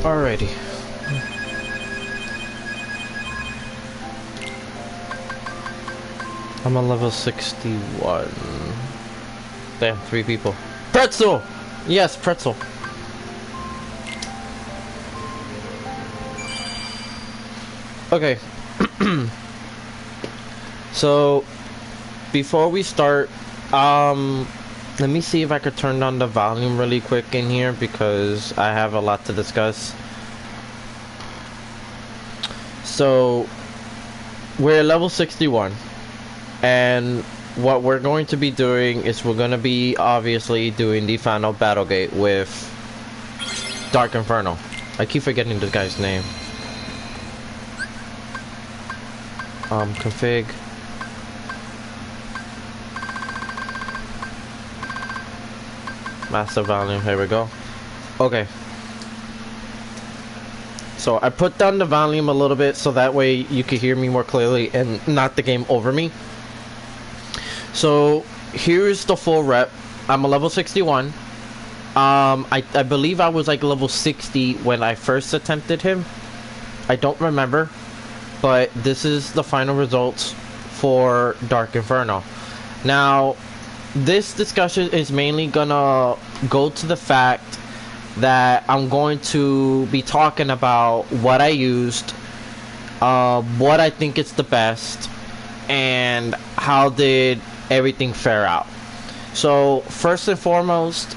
Alrighty. I'm on level 61. Damn, 3 people. Pretzel! Yes, pretzel. Okay. So, before we start, let me see if I could turn down the volume really quick in here because I have a lot to discuss. So, we're at level 61. And what we're going to be doing is we're going to be obviously doing the final battle gate with Dark Inferno. I keep forgetting the guy's name. Config. Master volume, here we go. Okay. So I put down the volume a little bit so that way you can hear me more clearly and not the game over me. So here's the full rep. I'm a level 61. I believe I was like level 60 when I first attempted him. I don't remember, but this is the final results for Dark Inferno. Now, this discussion is mainly gonna go to the fact that I'm going to be talking about what I used, what I think is the best, and how did everything fare out. So first and foremost,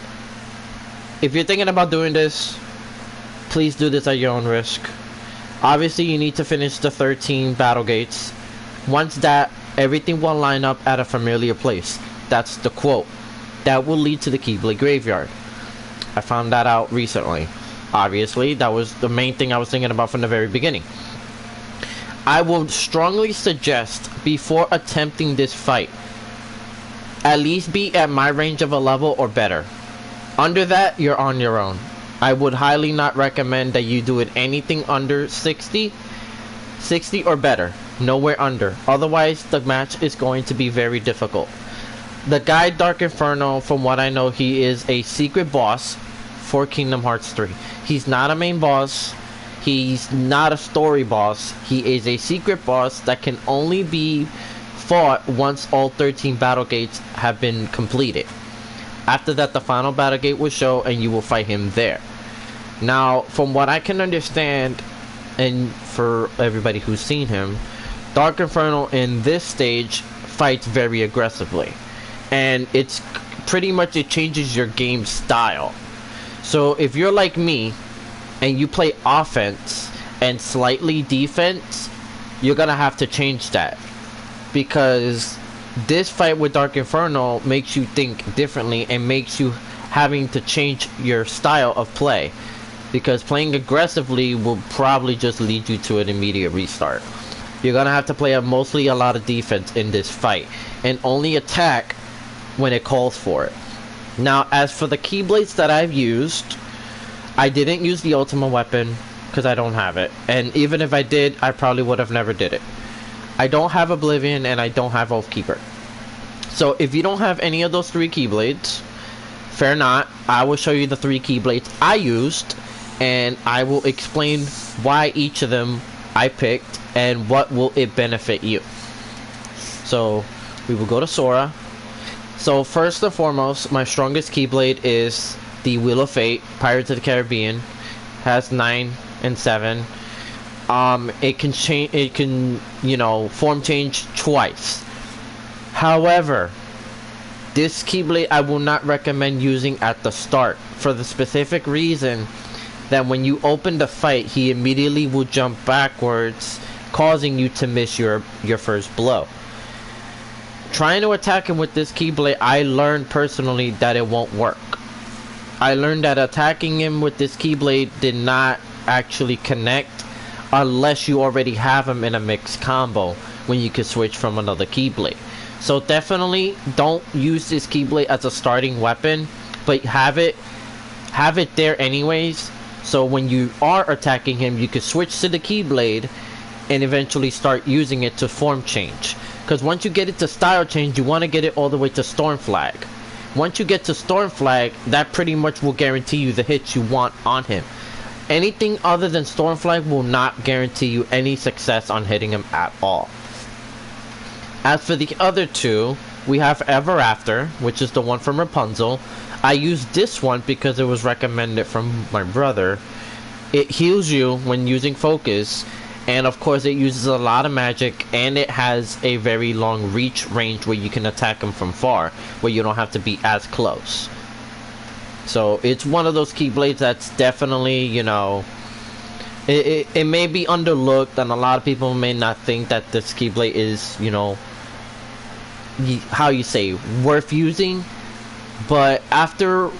if you're thinking about doing this, please do this at your own risk. Obviously you need to finish the 13 battle gates. Once that, everything will line up at a familiar place. That's the quote. That will lead to the Keyblade Graveyard. I found that out recently. Obviously that was the main thing I was thinking about from the very beginning. I would strongly suggest before attempting this fight, at least be at my range of a level or better. Under that, you're on your own. I would highly not recommend that you do it anything under 60 or better. Nowhere under. Otherwise, the match is going to be very difficult. The guy Dark Inferno, from what I know, he is a secret boss for Kingdom Hearts 3. He's not a main boss. He's not a story boss. He is a secret boss that can only be fought once all 13 battle gates have been completed. After that, the final battle gate will show and you will fight him there. Now, from what I can understand, and for everybody who's seen him, Dark Inferno in this stage fights very aggressively. And it's pretty much, it changes your game style. So if you're like me and you play offense and slightly defense, you're gonna have to change that. Because this fight with Dark Inferno makes you think differently and makes you having to change your style of play. Because playing aggressively will probably just lead you to an immediate restart. You're gonna have to play mostly a lot of defense in this fight and only attack when it calls for it. Now, as for the Keyblades that I've used, I didn't use the Ultimate Weapon because I don't have it. And even if I did, I probably would have never did it. I don't have Oblivion and I don't have Oathkeeper. So if you don't have any of those 3 Keyblades, fair not. I will show you the 3 Keyblades I used, and I will explain why each of them I picked and what will it benefit you. So we will go to Sora. So first and foremost, my strongest Keyblade is the Wheel of Fate, Pirates of the Caribbean. Has 9 and 7. It can change. It can, you know, form change twice. However, this Keyblade I will not recommend using at the start for the specific reason that when you open the fight, he immediately will jump backwards, causing you to miss your first blow. Trying to attack him with this Keyblade, I learned personally that it won't work. I learned that attacking him with this Keyblade did not actually connect unless you already have him in a mixed combo when you can switch from another Keyblade. So definitely don't use this Keyblade as a starting weapon, but have it there anyways, so when you are attacking him you can switch to the Keyblade and eventually start using it to form change. Because once you get it to style change, you want to get it all the way to Storm Flag. Once you get to Storm Flag, that pretty much will guarantee you the hits you want on him. Anything other than Stormfly will not guarantee you any success on hitting him at all. As for the other two, we have Ever After, which is the one from Rapunzel. I used this one because it was recommended from my brother. It heals you when using focus, and of course it uses a lot of magic, and it has a very long reach range where you can attack him from far, where you don't have to be as close. So it's one of those Keyblades that's definitely, you know, it may be underlooked, and a lot of people may not think that this Keyblade is, you know, how you say, worth using. But after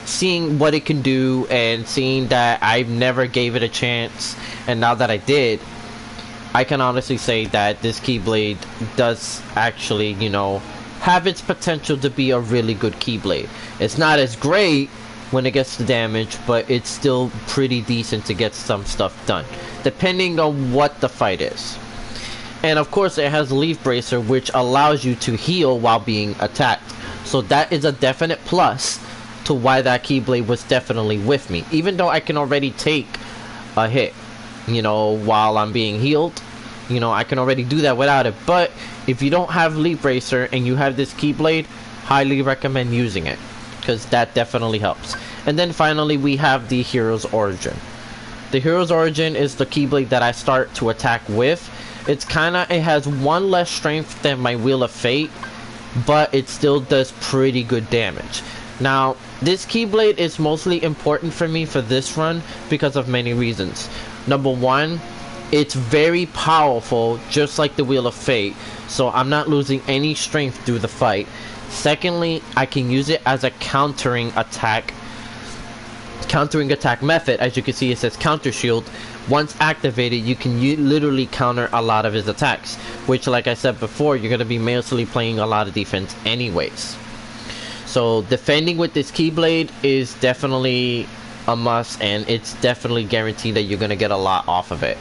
seeing what it can do and seeing that I never gave it a chance, and now that I did, I can honestly say that this Keyblade does actually, you know, have its potential to be a really good Keyblade. It's not as great when it gets to damage, but it's still pretty decent to get some stuff done, depending on what the fight is. And of course it has Leaf Bracer, which allows you to heal while being attacked. So that is a definite plus to why that Keyblade was definitely with me. Even though I can already take a hit, you know, while I'm being healed, you know, I can already do that without it. But if you don't have Leaf Bracer and you have this Keyblade, highly recommend using it, because that definitely helps. And then finally we have the Hero's Origin. The Hero's Origin is the Keyblade that I start to attack with. It has one less strength than my Wheel of Fate, but it still does pretty good damage. Now, this Keyblade is mostly important for me for this run because of many reasons. Number one, it's very powerful, just like the Wheel of Fate, so I'm not losing any strength through the fight. Secondly, I can use it as a countering attack method. As you can see, it says Counter Shield. Once activated, you can literally counter a lot of his attacks, which, like I said before, you're going to be mostly playing a lot of defense anyways. So defending with this Keyblade is definitely a must, and it's definitely guaranteed that you're going to get a lot off of it.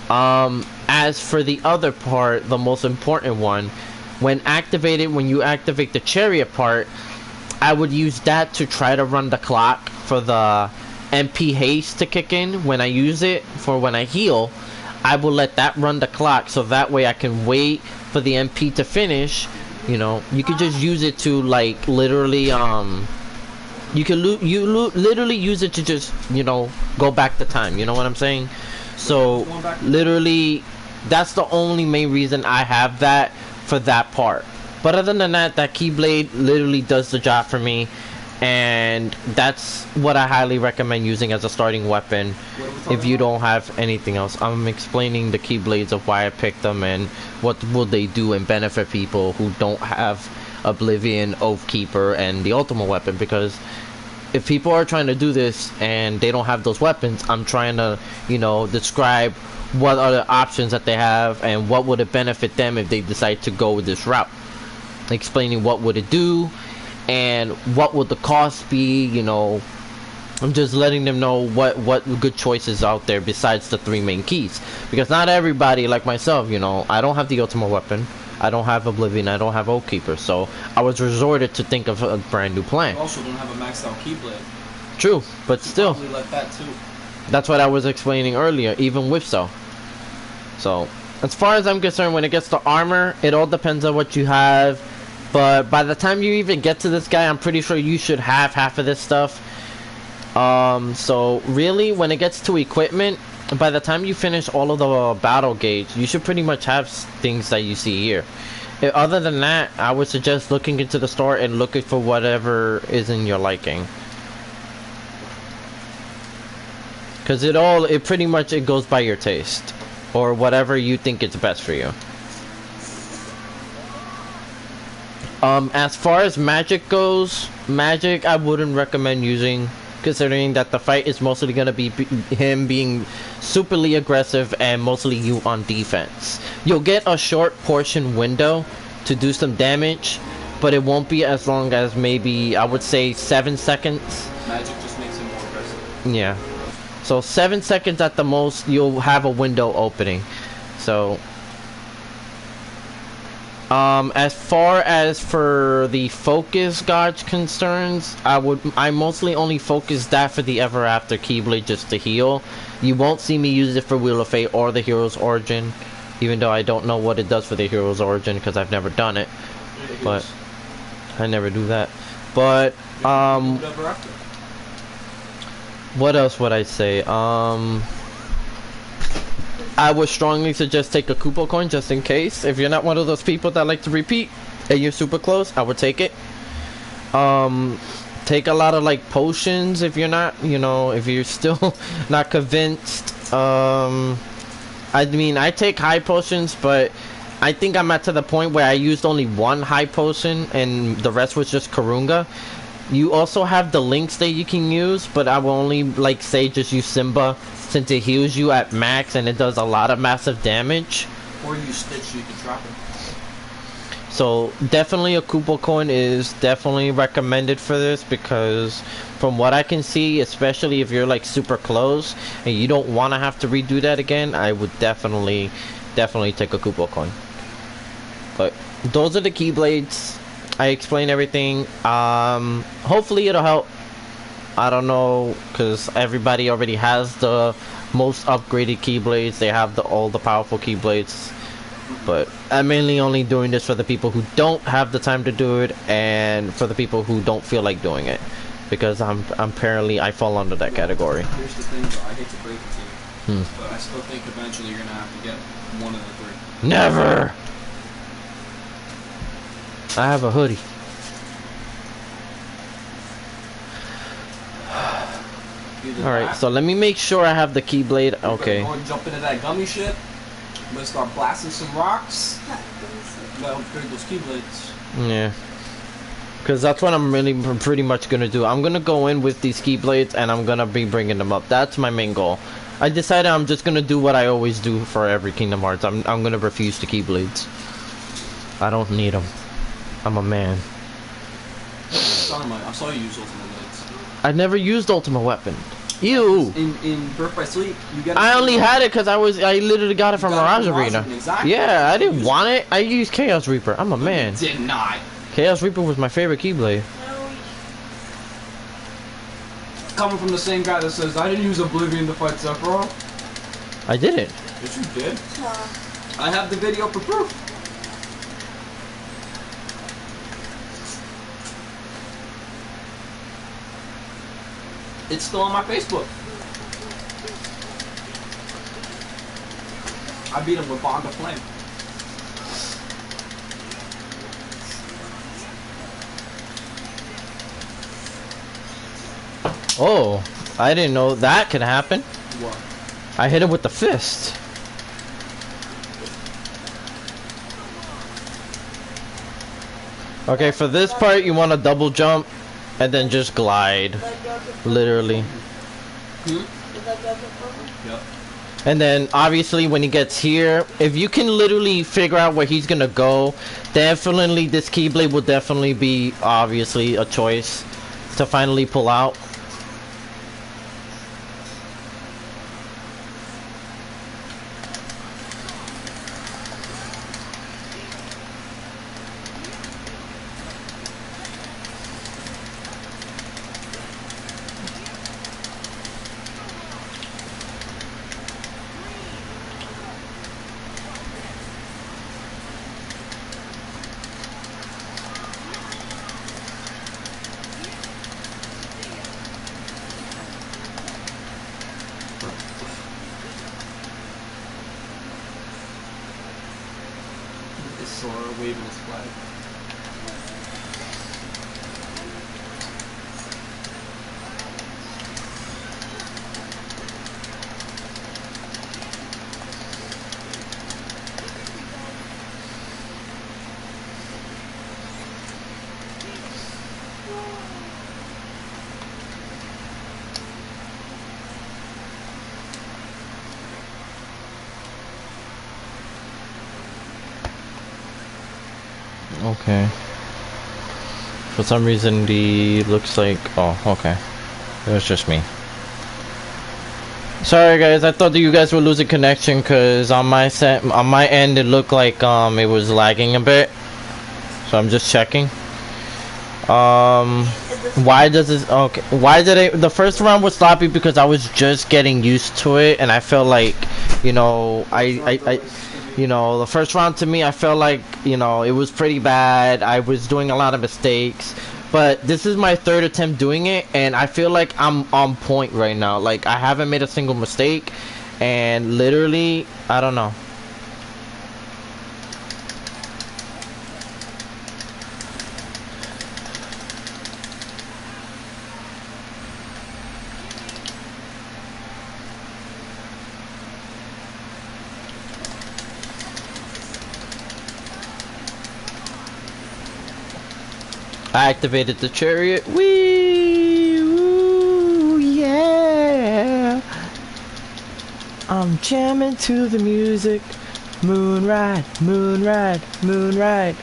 As for the other part, the most important one, when you activate the Chariot part, I would use that to try to run the clock for the MP haste to kick in. When I use it for when I heal, I will let that run the clock, so that way I can wait for the MP to finish. You know, you could just use it to, like, literally literally use it to just, you know, go back the time, you know what I'm saying? So literally that's the only main reason I have that for that part. But other than that, that Keyblade literally does the job for me, and that's what I highly recommend using as a starting weapon if you don't have anything else. I'm explaining the Keyblades of why I picked them and what will they do and benefit people who don't have Oblivion, Oathkeeper, and the Ultimate Weapon, because if people are trying to do this and they don't have those weapons, I'm trying to, you know, describe what are the options that they have and what would it benefit them if they decide to go with this route. Explaining what would it do and what would the cost be, you know. I'm just letting them know what good choices out there besides the three main keys, because not everybody, like myself, you know, I don't have the Ultimate Weapon, I don't have Oblivion, I don't have Oathkeeper, so I was resorted to think of a brand new plan. You also don't have a maxed out Keyblade. True, but still, probably like that too. That's what I was explaining earlier, even with so as far as I'm concerned, when it gets to armor, it all depends on what you have. But by the time you even get to this guy, I'm pretty sure you should have half of this stuff. So really, when it gets to equipment, by the time you finish all of the battle gauge, you should pretty much have things that you see here. Other than that, I would suggest looking into the store and looking for whatever is in your liking. Because it pretty much goes by your taste, or whatever you think is best for you. As far as magic goes, magic I wouldn't recommend using, considering that the fight is mostly going to be him being superly aggressive and mostly you on defense. You'll get a short portion window to do some damage, but it won't be as long as maybe, I would say, 7 seconds. Magic just makes him more aggressive. Yeah. So 7 seconds at the most, you'll have a window opening. So As far as for the focus gauge concerns, I mostly only focus that for the Ever After Keyblade just to heal. You won't see me use it for Wheel of Fate or the Hero's Origin, even though I don't know what it does for the Hero's Origin because I've never done it. But I never do that. But what else would I say? I would strongly suggest take a Koopa coin just in case. If you're not one of those people that like to repeat and you're super close, I would take it. Take a lot of like potions if you're not, you know, if you're still not convinced. I mean, I take high potions, but I think I'm at to the point where I used only one high potion and the rest was just Karunga. You also have the links that you can use, but I will only like say just use Simba since it heals you at max and it does a lot of massive damage. Or use Stitch so you can drop it. So definitely a Koopa coin is definitely recommended for this because from what I can see, especially if you're like super close and you don't want to have to redo that again, I would definitely take a Koopa coin. But those are the Keyblades. I explained everything. Hopefully it'll help. I don't know, because everybody already has the most upgraded Keyblades. They have all the powerful Keyblades. But I'm mainly only doing this for the people who don't have the time to do it and for the people who don't feel like doing it. Because apparently I fall under that category. Here's the thing though, I hate to break it to you. But I still think eventually you're going to have to get one of the three. Never! I have a hoodie. Alright, so let me make sure I have the Keyblade. Okay. Go and jump into that gummy ship. I'm gonna start blasting some rocks. I'm gonna upgrade those Keyblades. Yeah. Because that's what I'm really pretty much gonna do. I'm gonna go in with these Keyblades and I'm gonna be bringing them up. That's my main goal. I decided I'm just gonna do what I always do for every Kingdom Hearts. I'm gonna refuse the Keyblades. I don't need them. I'm a man. I saw you use Ultimate Blades. I never used Ultimate Weapon. Ew. In Birth by Sleep, you got. I only had it because I literally got it from Mirage Arena. Exactly. Yeah, I didn't want it. I used Chaos Reaper. I'm a man. You did not. Chaos Reaper was my favorite Keyblade. Coming from the same guy that says I didn't use Oblivion to fight Sephiroth. I didn't. Yes, you did. I have the video for proof. It's still on my Facebook. I beat him with Bond of Flame. Oh, I didn't know that could happen. What? I hit him with the fist. Okay, for this part you want to double jump and then just glide. Literally. Yep. And then obviously when he gets here, if you can literally figure out where he's gonna go, definitely this Keyblade will definitely be obviously a choice to finally pull out. Sora waving his flag. Okay. For some reason, the looks like. Oh, okay. It was just me. Sorry guys, I thought that you guys were losing connection because on my end it looked like it was lagging a bit. So I'm just checking. Why does this okay, why did it the first round was sloppy because I was just getting used to it and I felt like, you know, I you know, the first round to me I felt like, you know, it was pretty bad. I was doing a lot of mistakes. But this is my third attempt doing it, and I feel like I'm on point right now. Like, I haven't made a single mistake, and literally, I don't know. I activated the chariot. Wee! Woo! Yeah! I'm jamming to the music. Moon ride, moon ride, moon ride.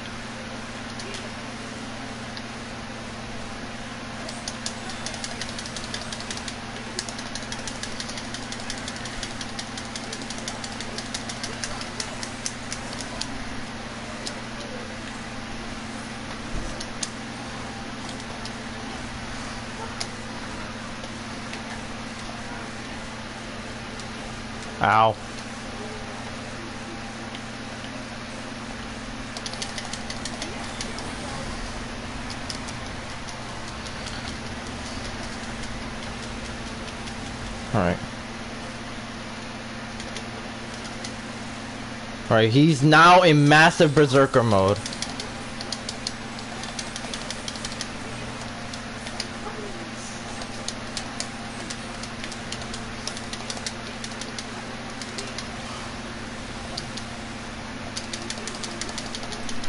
Ow. Alright. Alright, he's now in massive berserker mode.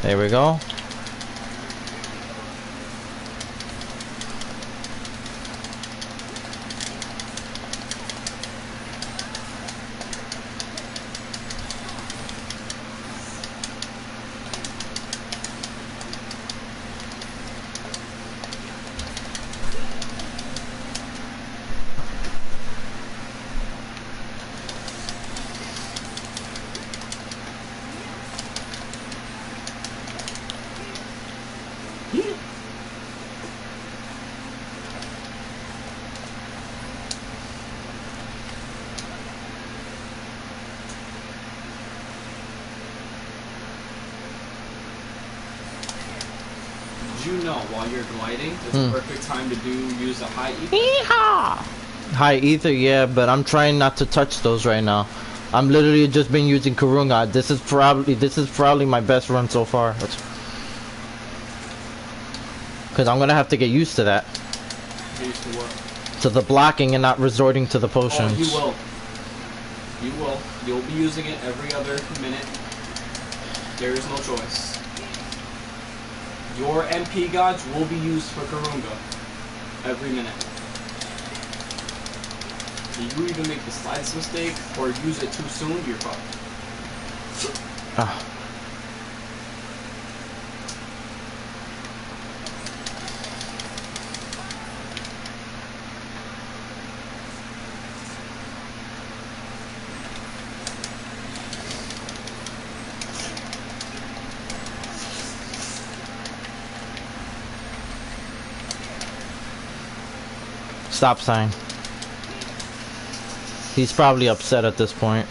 There we go. You know, while you're gliding, it's a perfect time to use a high ether. Yeehaw! High ether, yeah, but I'm trying not to touch those right now. I'm literally just been using Kurunga. This is probably my best run so far. Because I'm gonna have to get used to that. Get used to what? To the blocking and not resorting to the potions. Oh, you will. You will. You'll be using it every other minute. There is no choice. Your MP gods will be used for Kurunga every minute. If you even make the slightest mistake or use it too soon, you're fucked. Ah. Stop sign. He's probably upset at this point.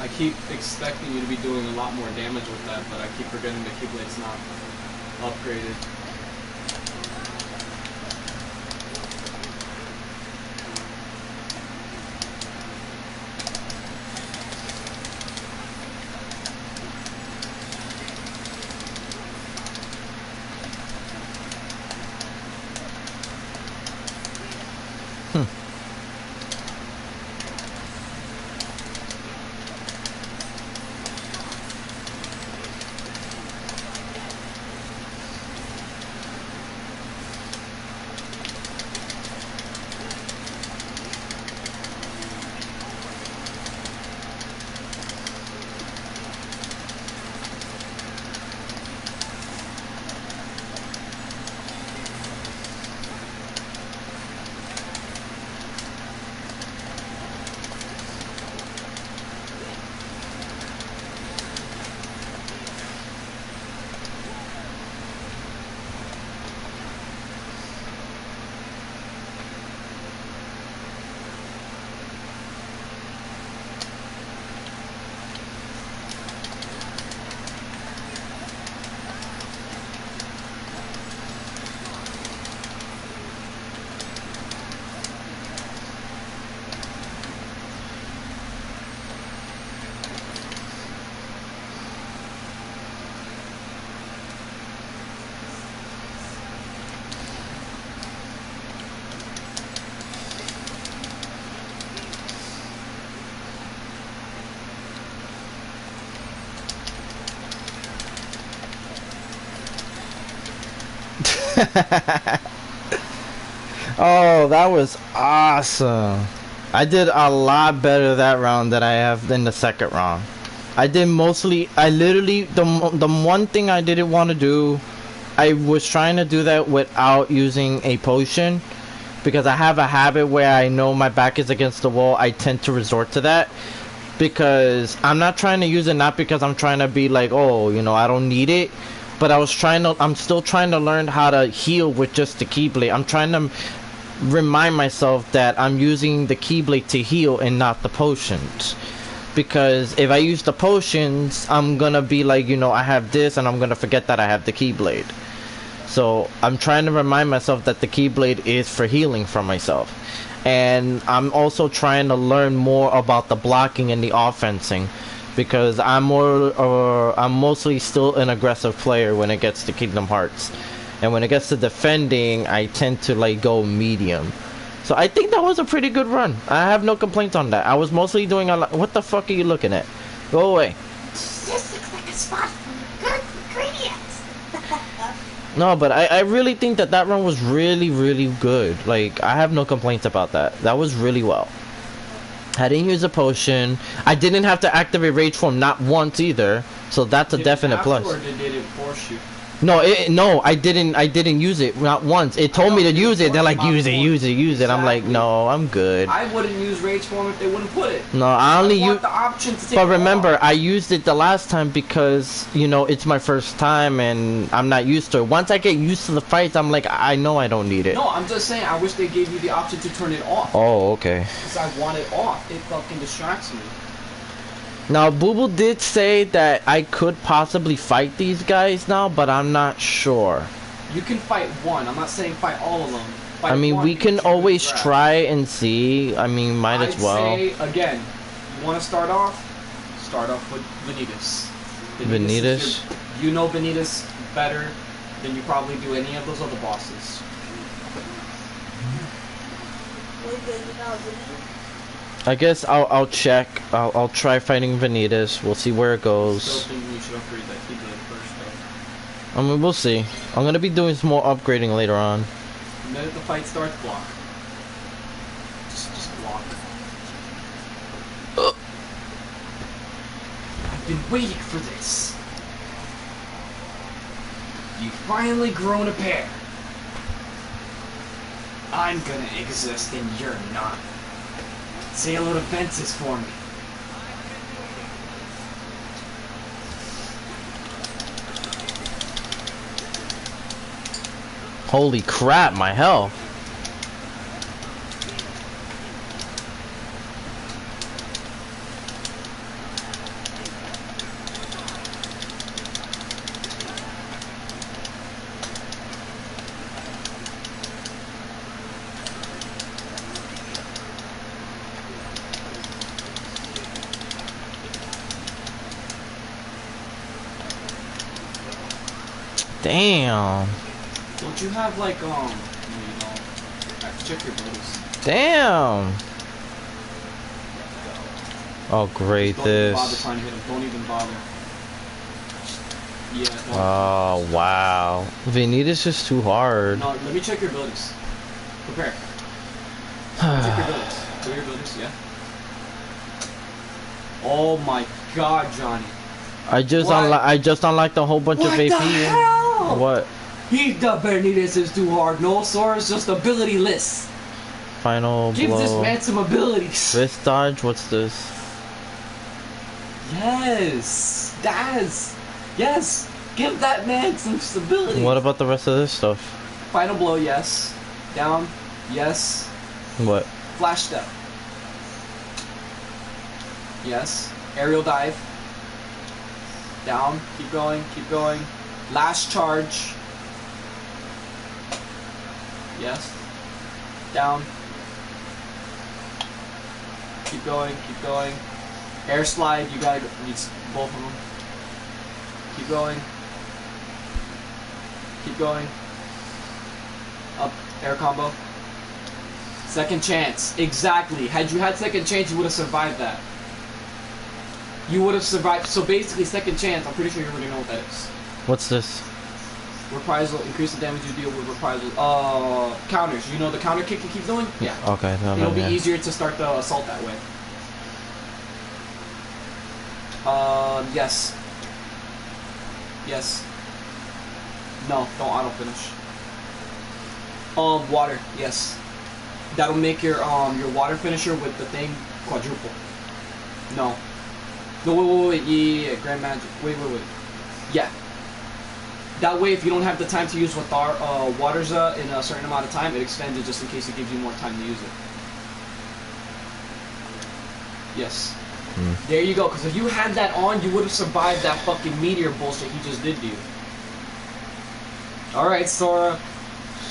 I keep expecting you to be doing a lot more damage with that, but I keep forgetting the Keyblade's not upgraded. Oh, that was awesome. I did a lot better that round than I have in the second round. I literally, the one thing I didn't want to do, I was trying to do that without using a potion, because I have a habit where I know my back is against the wall. I tend to resort to that, because I'm not trying to use it, not because I'm trying to be like, oh, you know, I don't need it, but I'm still trying to learn how to heal with just the Keyblade. I'm trying to remind myself that I'm using the Keyblade to heal and not the potions. Because if I use the potions, I'm gonna be like, you know, I have this, and I'm gonna forget that I have the Keyblade. So I'm trying to remind myself that the Keyblade is for healing for myself. And I'm also trying to learn more about the blocking and the offensing, because I'm mostly still an aggressive player when it gets to Kingdom Hearts. And when it gets to defending, I tend to like go medium. So I think that was a pretty good run. I have no complaints on that. I was mostly doing a lot. What the fuck are you looking at? Go away. This looks like a spot for good ingredients. No, but I really think that run was really, really good. Like, I have no complaints about that. That was really well. I didn't use a potion. I didn't have to activate Rage Form not once either. So that's a definite plus. Or did it force you? No, I didn't use it not once. It told me to use it. They're like, use it. I'm like, no, I'm good. I wouldn't use Rage Form if they wouldn't put it. No, I only use the option to take But it remember, off. I used it the last time because, you know, it's my first time and I'm not used to it. Once I get used to the fights, I'm like, I know I don't need it. No, I'm just saying, I wish they gave you the option to turn it off. Oh, okay. Because I want it off. It fucking distracts me. Now, Boo Boo did say that I could possibly fight these guys now, but I'm not sure. You can fight one. I'm not saying fight all of them. Fight I mean, one we can because you always grab. try and see. I mean, might as well. I'd say, again, you want to start off with Vanitas. Vanitas? is your- You know Vanitas better than you probably do any of those other bosses. I guess I'll check. I'll try fighting Vanitas. We'll see where it Still goes. think we should upgrade that Keyblade first, though. I mean, we'll see. I'm gonna be doing some more upgrading later on. The minute the fight starts, block. Just block. I've been waiting for this. You've finally grown a pair. I'm gonna exist and you're not. Say hello to Ventus for me. Holy crap, my health. Damn. Don't you have like you know, I have to check your abilities. Damn. Oh great, Don't even bother this. trying to hit him. Don't even bother. Yeah. No. Oh wow. Vanitas is too hard. No, let me check your abilities. Prepare. Check your abilities. Do your abilities, yeah. Oh my god, Johnny. I just unlocked a whole bunch of What AP. the hell? What? He the Vanitas is too hard. No, Sora's just ability list. Final Give blow. this man some abilities. Wrist dodge. What's this? Yes. Yes. Give that man some stability. What about the rest of this stuff? Final blow, yes. Down, yes. What? Flash step. Yes. Aerial dive. Down. Keep going. Keep going. Last charge. Yes. Down. Keep going. Keep going. Air slide. You gotta need both of them. Keep going. Keep going. Up. Air combo. Second chance. Exactly. Had you had second chance, you would have survived that. You would have survived. So basically, second chance. I'm pretty sure you already know what that is. What's this? Reprisal, increase the damage you deal with reprisal. Counters. You know the counter kick you keep doing? Yeah. Okay. No, It'll be yeah. easier to start the assault that way. Yes. Yes. No, don't auto finish. Water. Yes. That'll make your water finisher with the thing quadruple. No. No, wait. Yeah. Grand Magic. Wait. Yeah. That way, if you don't have the time to use waters in a certain amount of time, it extends it just in case it gives you more time to use it. Yes. There you go, because if you had that on, you would have survived that fucking meteor bullshit he just did to you. Alright, Sora.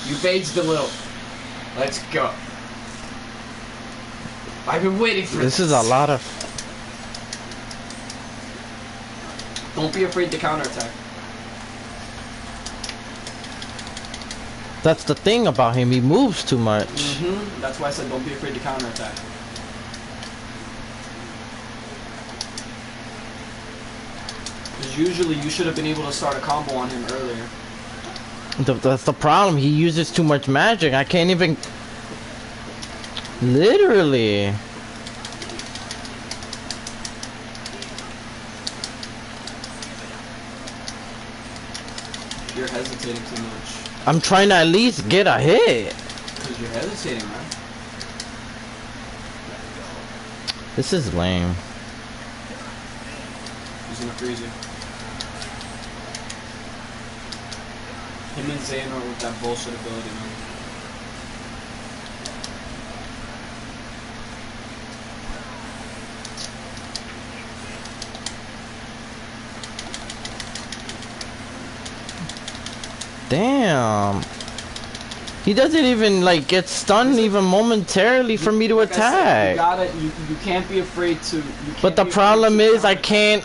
You've aged a little. Let's go. I've been waiting for this. This is a lot of. Don't be afraid to counterattack. That's the thing about him. He moves too much. That's why I said don't be afraid to counterattack. Because usually you should have been able to start a combo on him earlier. That's the problem. He uses too much magic. I can't even. Literally. You're hesitating too much. I'm trying to at least get a hit. Because you're hesitating, man. This is lame. He's gonna freeze you. Him and Xehanort with that bullshit ability, man. Damn. He doesn't even like get stunned even momentarily for me to Like I said, attack. you can't be afraid to. But the problem is I can't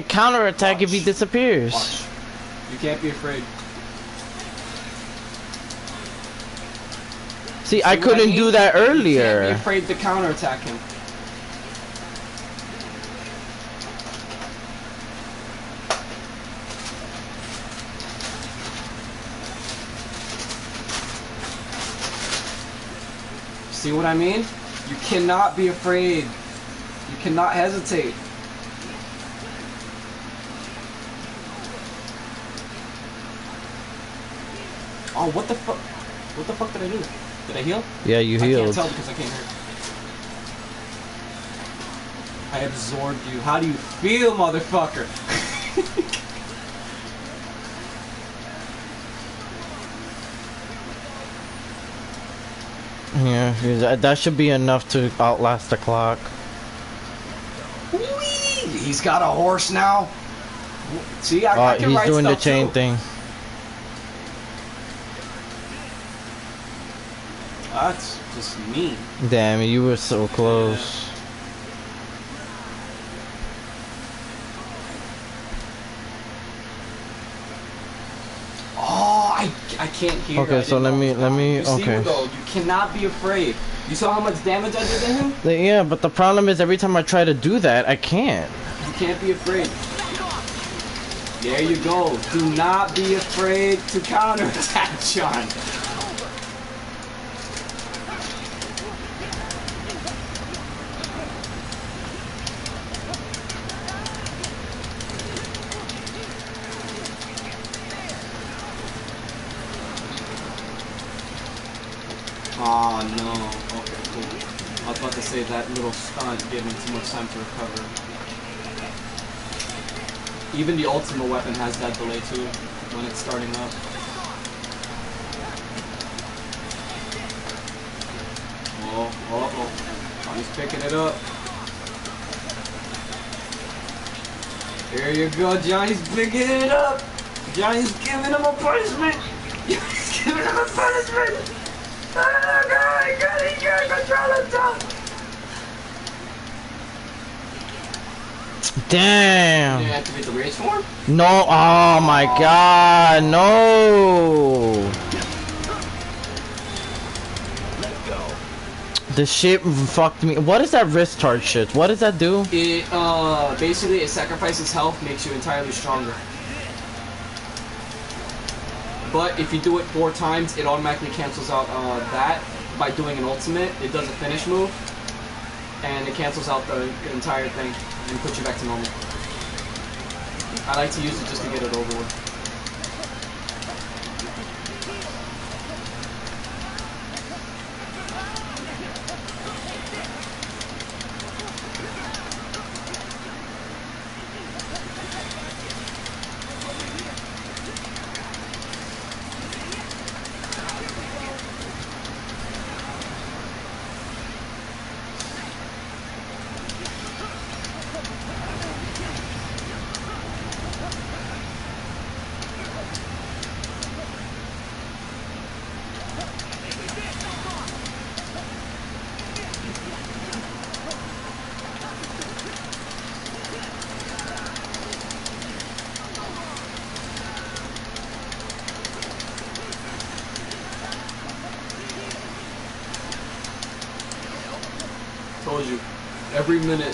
counterattack if he Watch. disappears. Watch. You can't be afraid. See, See I what couldn't mean? do that You can't earlier. be afraid to counterattack him. See what I mean? You cannot be afraid. You cannot hesitate. Oh, what the fuck? What the fuck did I do? Did I heal? Yeah, you I can't healed. tell because I can't hear. I absorbed you. How do you feel, motherfucker? Yeah, that should be enough to outlast the clock. Whee! He's got a horse now. See, I can He's write doing the stuff chain too. thing. That's just mean. Damn, you were so close. Oh, I can't hear. Okay, I so didn't let know. me. You see, Okay. though, you cannot be afraid. You saw how much damage I did to him? Yeah, but the problem is every time I try to do that, I can't. You can't be afraid. There you go. Do not be afraid to counterattack, John. Oh no. Okay, cool. I was about to say that little stunt gave him too much time to recover. Even the ultimate weapon has that delay too when it's starting up. Oh, he's picking it up. There you go, Johnny's picking it up. Johnny's giving him a punishment. Johnny's giving him a punishment. Oh God, he can't control himself. Damn. Did you activate the rage form? No. Oh my God. No. The shit fucked me. What is that wrist charge shit? What does that do? It basically it sacrifices health, makes you entirely stronger. But if you do it 4 times, it automatically cancels out that by doing an ultimate. It does a finish move, and it cancels out the entire thing and puts you back to normal. I like to use it just to get it over with. Told you, every minute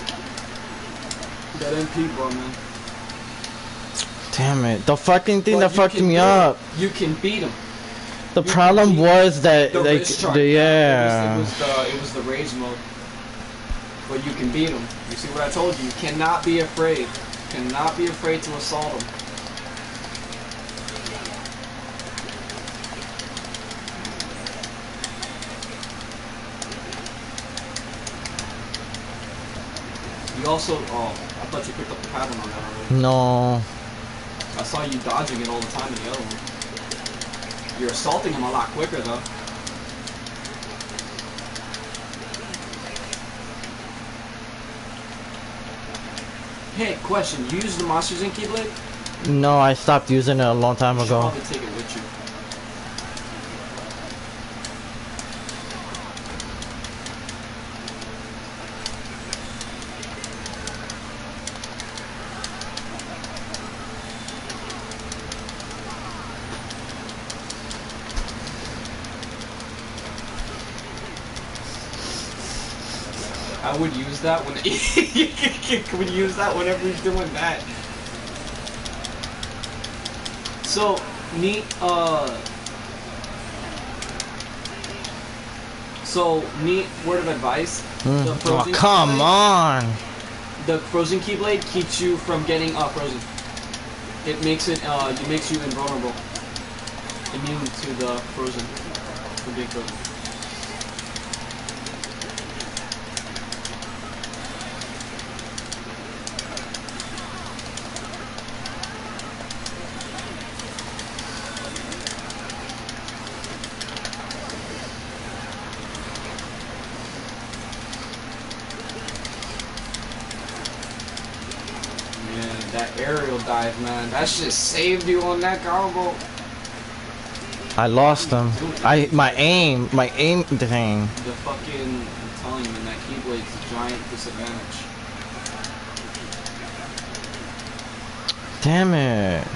that MP, bro, man. Damn it! The fucking thing But that you fucked can me do it. up. You can beat him. The You problem can beat was that the like wrist chart. yeah. It was the rage mode. But you can beat him. You see what I told you? You cannot be afraid. You cannot be afraid to assault him. You also, oh, I thought you picked up the pattern on that already. No. I saw you dodging it all the time in the other one. You're assaulting him a lot quicker though. Hey, question, you use the Monsters Inc. Keyblade? No, I stopped using it a long time You should ago. probably take it with you. I would use that when would use that whenever he's doing that. So neat word of advice. The Oh, frozen come Keyblade, on! the frozen Keyblade keeps you from getting frozen. It makes you invulnerable. Immune to the frozen. From being frozen. That aerial dive, man. That shit saved you on that combo. I lost him. My aim thing. The fucking, I'm telling you, man, that Keyblade's a giant disadvantage. Damn it!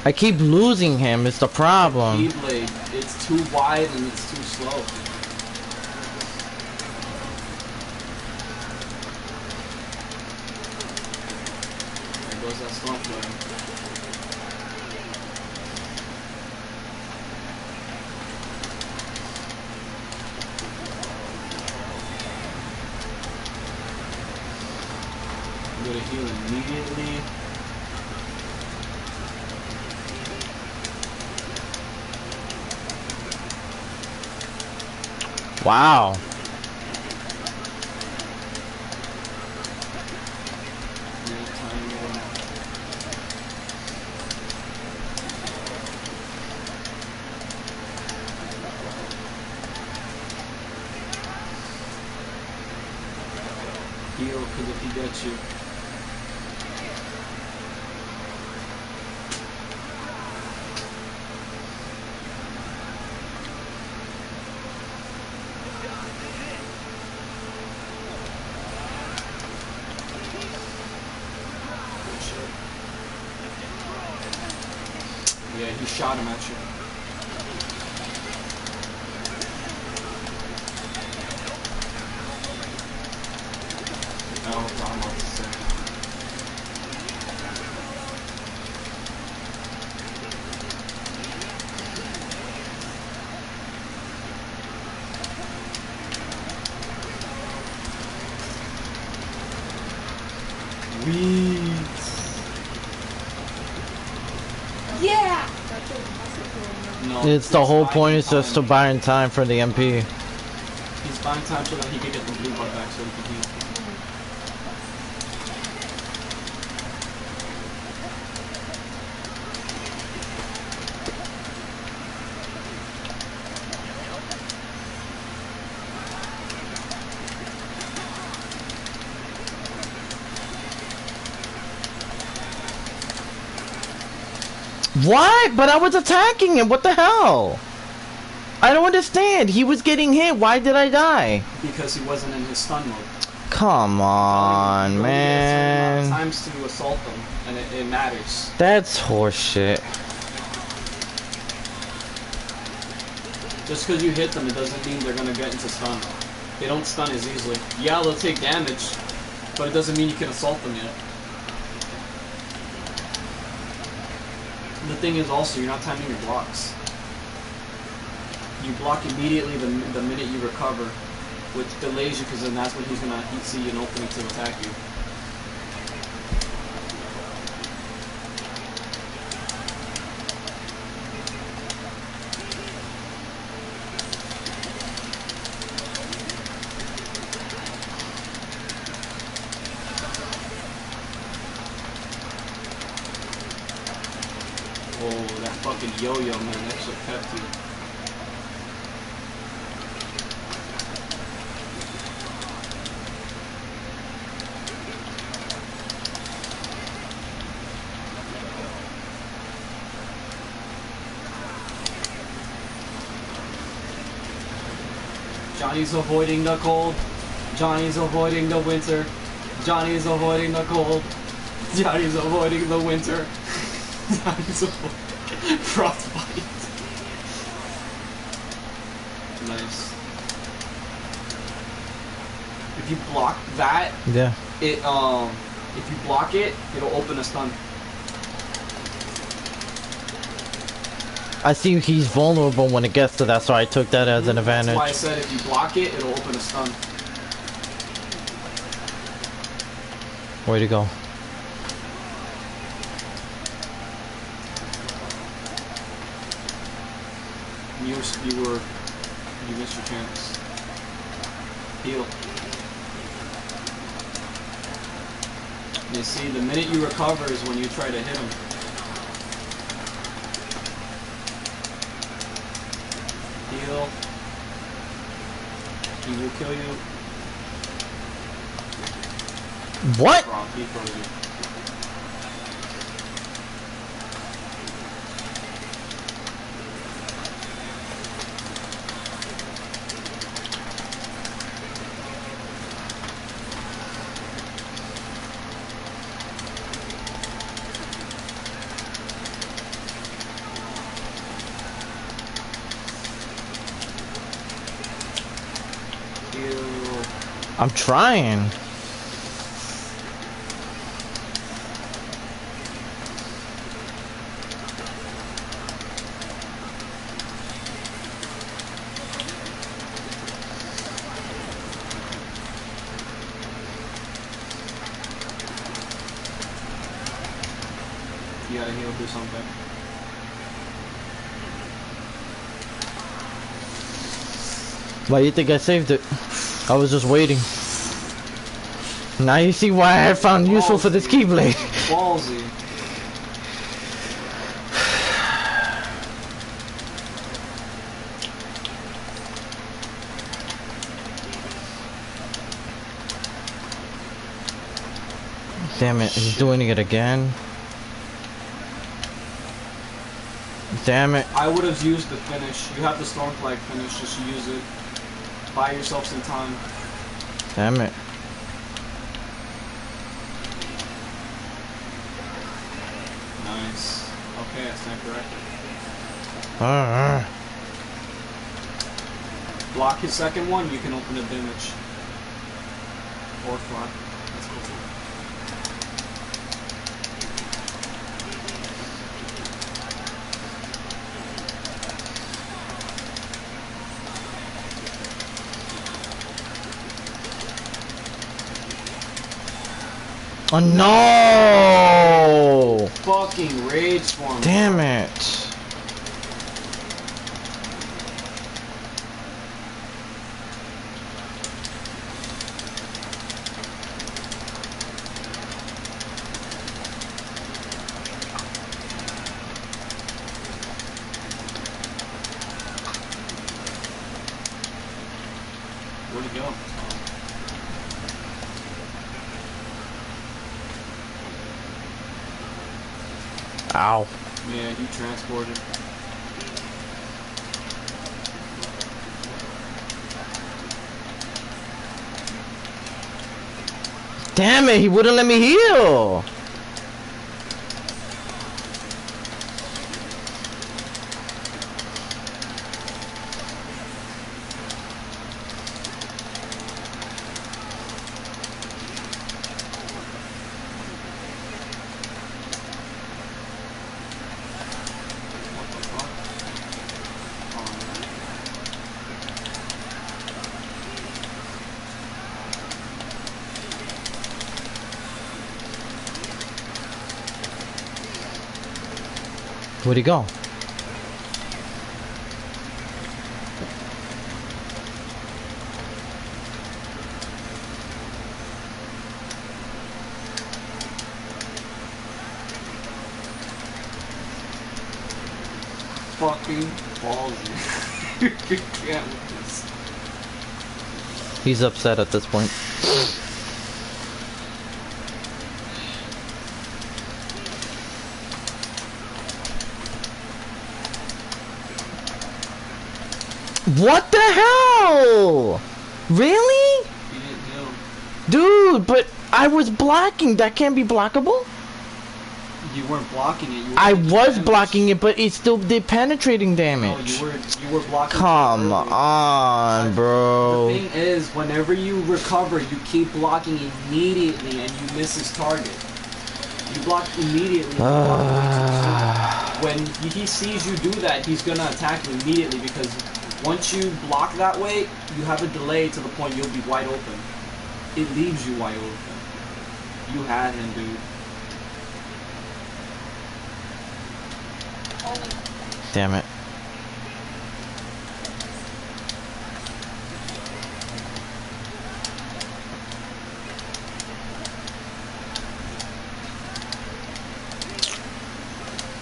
I keep losing him. It's the problem. Keyblade, it's too wide and it's too slow. There goes that storm flare. I'm gonna heal immediately. Wow. Heal, because if he gets you. Yeah, he shot him at you. Oh, I'm about to say. Yeah! No, It's the whole buying point is just to time. buy in time for the MP. He's buying time so that he can get the blue bar back so he can heal. What? But I was attacking him. What the hell? I don't understand. He was getting hit. Why did I die? Because he wasn't in his stun mode. Come on, You only get a certain amount of man. times to assault them, and it matters. That's horseshit. Just because you hit them, it doesn't mean they're gonna get into stun. They don't stun as easily. Yeah, they'll take damage, but it doesn't mean you can assault them yet. The thing is also, you're not timing your blocks. You block immediately the minute you recover, which delays you because then that's when he's gonna see an opening to attack you. Oh, that fucking yo-yo, man, that shit kept you. Johnny's avoiding the cold. Johnny's avoiding the winter. Johnny's avoiding the cold. Johnny's avoiding the winter. Johnny's avoiding frostbite. Nice. If you block that, Yeah. if you block it, it'll open a stun. I see he's vulnerable when it gets to that, so I took that as an advantage. That's why I said if you block it, it'll open a stun. Way to go. You missed your chance. Heal. You see, the minute you recover is when you try to hit him. Heal. He will kill you. What? Wrong, he froze you. Heal. I'm trying. You gotta heal, do something. Why you think I saved it? I was just waiting. Now you see why I found useful for this Keyblade. Ballsy. Damn it, he's doing it again. Damn it. I would have used the finish. You have the Storm Flag finish, just use it. Buy yourself some time. Damn it. Nice. Okay, I stand corrected. Block his second one, you can open the damage. Or fly. That's cool too. Oh no! Fuck fucking rage swarm. Damn it. Where'd he go? Ow. Yeah, he transported. Damn it, he wouldn't let me heal. What the fuck? Where'd he go? Fucking ballsy. Can't with this. He's upset at this point. What the hell? Really? He didn't heal. Dude, but I was blocking. That can't be blockable? You weren't blocking it. You were I taking was damage. blocking it, but it still did penetrating No, damage. you were blocking. Come it earlier. on, bro. The thing is, whenever you recover, you keep blocking immediately, and you miss his target. You block immediately. You block way too soon. When he sees you do that, he's gonna attack you immediately because once you block that way, you have a delay to the point you'll be wide open. It leaves you wide open. You had him, dude. Damn it.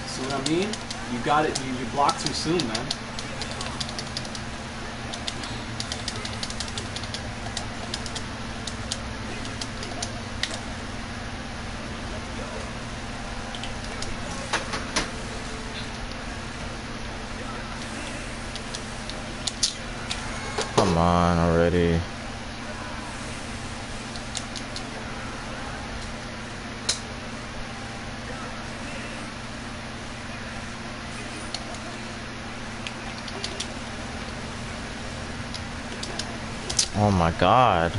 See what I mean? You got it. You blocked too soon, man. Come on already. Oh my god.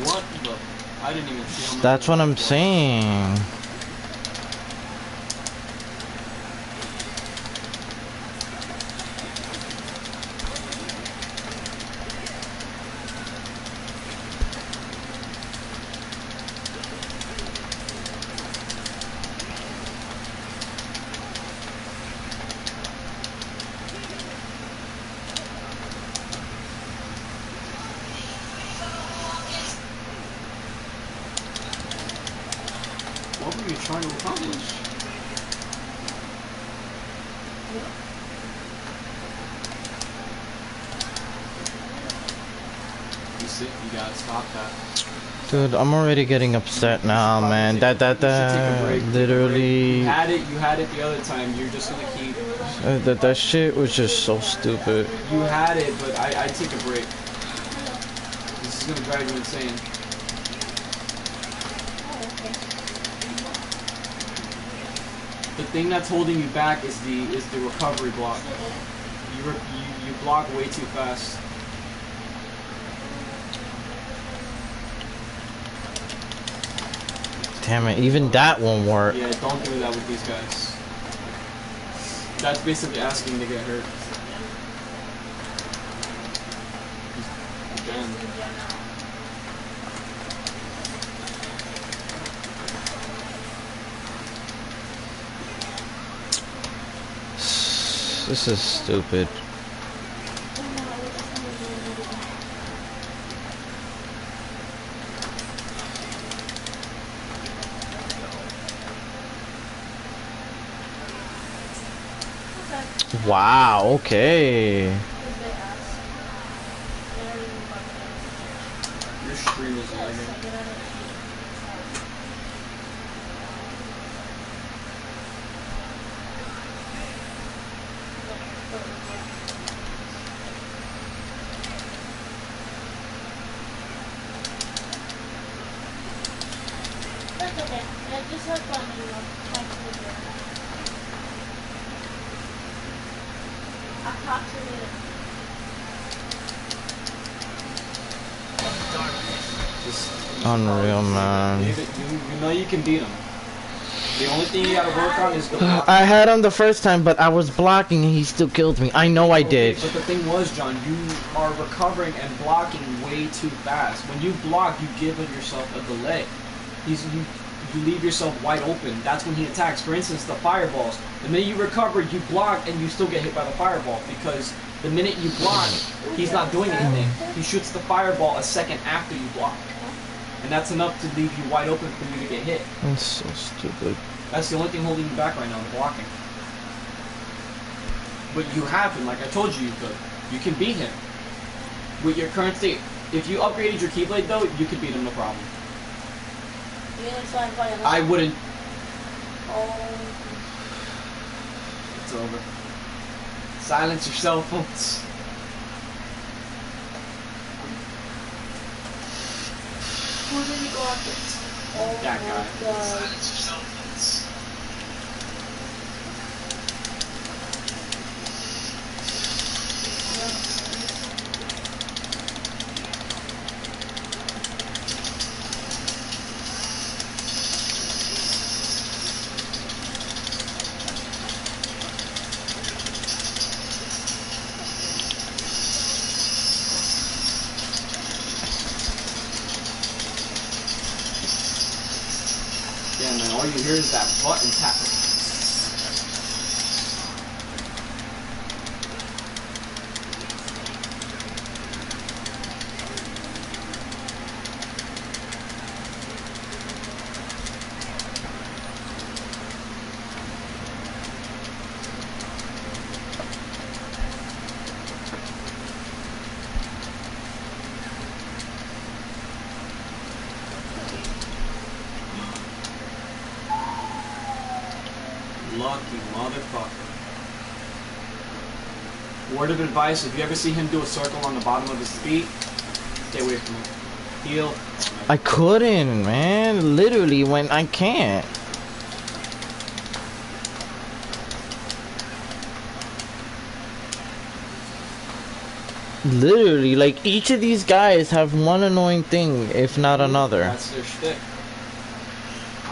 What the? I didn't even see how much. That's what I'm saying. What were you trying to accomplish? You see, you gotta stop that. Dude, I'm already getting upset now, man. You should take a break. Literally, You had it the other time. You're just gonna keep. that shit was just so stupid. You had it, but I'd take a break. This is gonna drive you insane. The thing that's holding you back is the recovery block. You block way too fast. Damn it, even that won't work. Yeah, don't do that with these guys. That's basically asking to get hurt. Again. This is stupid. Wow, okay. Your stream is lagging. That's okay. I just have fun, you know. I'll talk to you later. Just Unreal, man. You know you can beat him. The only thing you gotta work on is the block. I had him the first time, but I was blocking and he still killed me. I know I did. But the thing was, John, you are recovering and blocking way too fast. When you block, you give yourself a delay. You leave yourself wide open. That's when he attacks. For instance, the fireballs. The minute you recover, you block and you still get hit by the fireball, because the minute you block, he's not doing anything. He shoots the fireball a second after you block. And that's enough to leave you wide open for you to get hit. That's so stupid. That's the only thing holding you back right now, the blocking. But you have him, like I told you you could. You can beat him. With your current state. If you upgraded your Keyblade though, you could beat him, no problem. I wouldn't. It's over. Silence your cell phones. Who did you go after? Oh That my guy. God. Silence your cell phones. Yeah, man, all you hear is that button tapping. Lucky motherfucker. Word of advice, if you ever see him do a circle on the bottom of his feet, stay away from him. Heal. I couldn't, man. Literally, when I can't. Literally, like, each of these guys have one annoying thing, if not another. That's their shtick.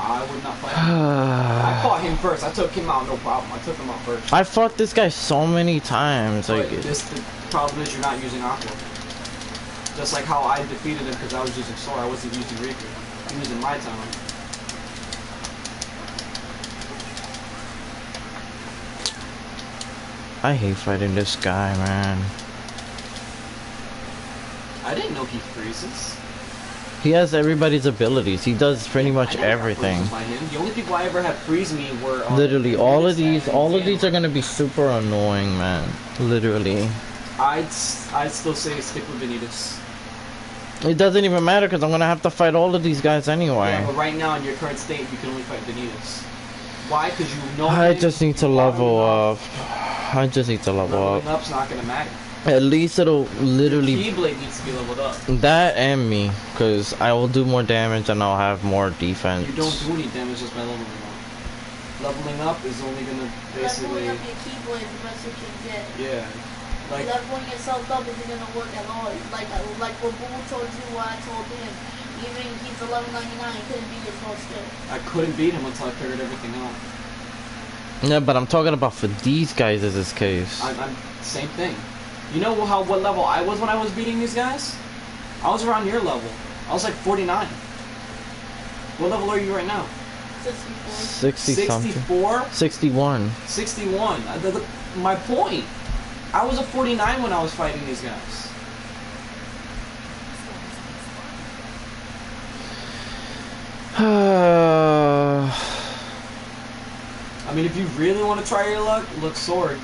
I would not fight him. I fought him first. I took him out, no problem. I took him out first. I fought this guy so many times. But Like, the problem is you're not using Aqua. Just like how I defeated him because I was using Sora, I wasn't using Riku. I'm using my time. I hate fighting this guy, man. I didn't know he freezes. He has everybody's abilities. He does pretty much I never got everything. freezes by him. The only people I ever had freeze me were Literally, all of Venus these and are gonna be super annoying, man. Literally. I'd still say stick with Vanitas. It doesn't even matter because I'm gonna have to fight all of these guys anyway. Yeah, but right now in your current state, you can only fight Vanitas. Why? Because you know. I him, just need to you level leveling up. I just need to level Leveling up. up's not gonna matter. At least it'll literally Keyblade needs to be leveled up. that and me, because I will do more damage and I'll have more defense. You don't do any damage just by leveling up. leveling up is only gonna basically, Leveling up your keyblade the best you can get. yeah, like Leveling yourself up isn't gonna work at all. Like what Boo told you, what I told him. Even he's 1199, he couldn't beat his whole skill. I couldn't beat him until I figured everything out. Yeah, but I'm talking about for these guys as this case. I'm same thing. You know what level I was when I was beating these guys? I was around your level. I was like 49. What level are you right now? 64. 60 something. 64? 61. 61. My point. I was a 49 when I was fighting these guys. I mean, if you really want to try your luck, look sword.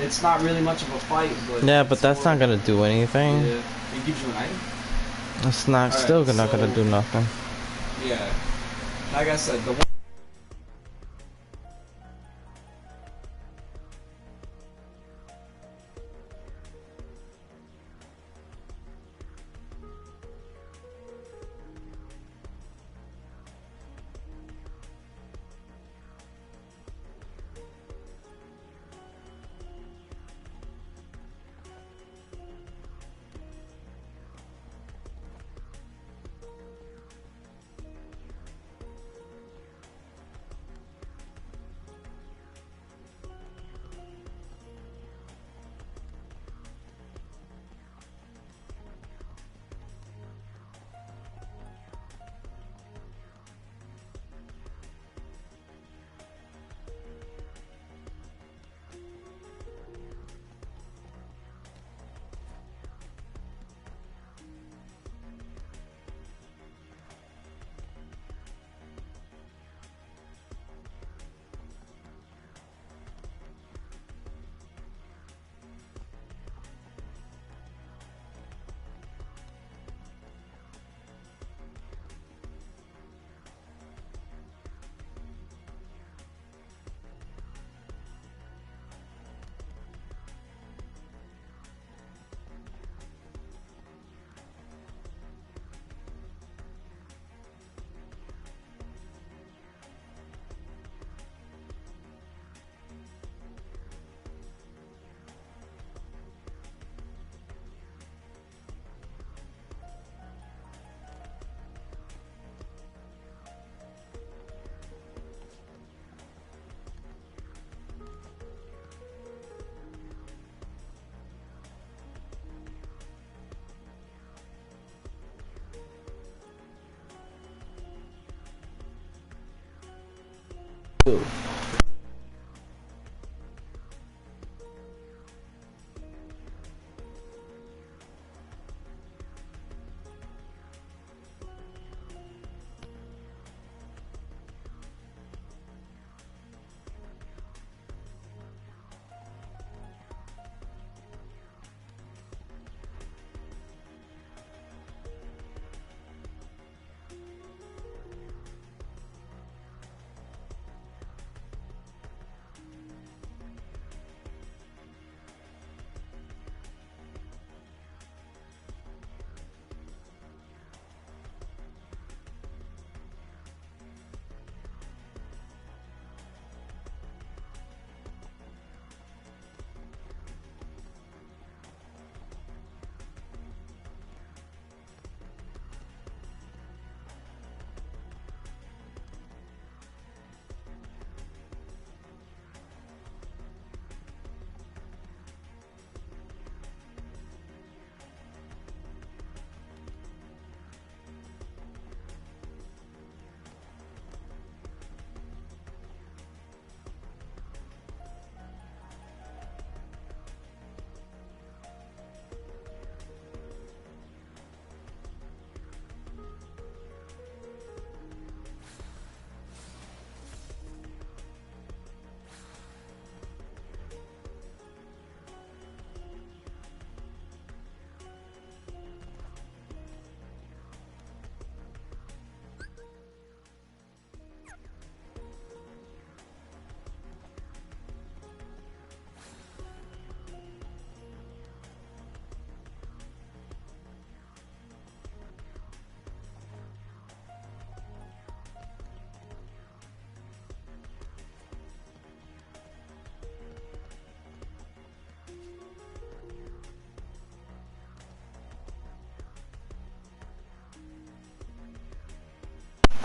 It's not really much of a fight, but Yeah, but that's sword. not gonna do anything. Yeah, it gives you an item. It's not Alright, still not so- gonna do nothing. Yeah, like I said, the one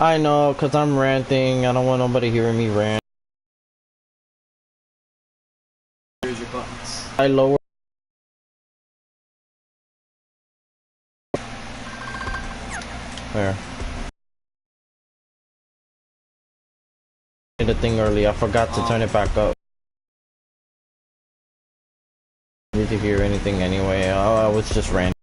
I know, cause I'm ranting. I don't want nobody hearing me rant. Here's your buttons. I lower. There. Did the thing early. I forgot to turn it back up. Need to hear anything anyway. I was just ranting.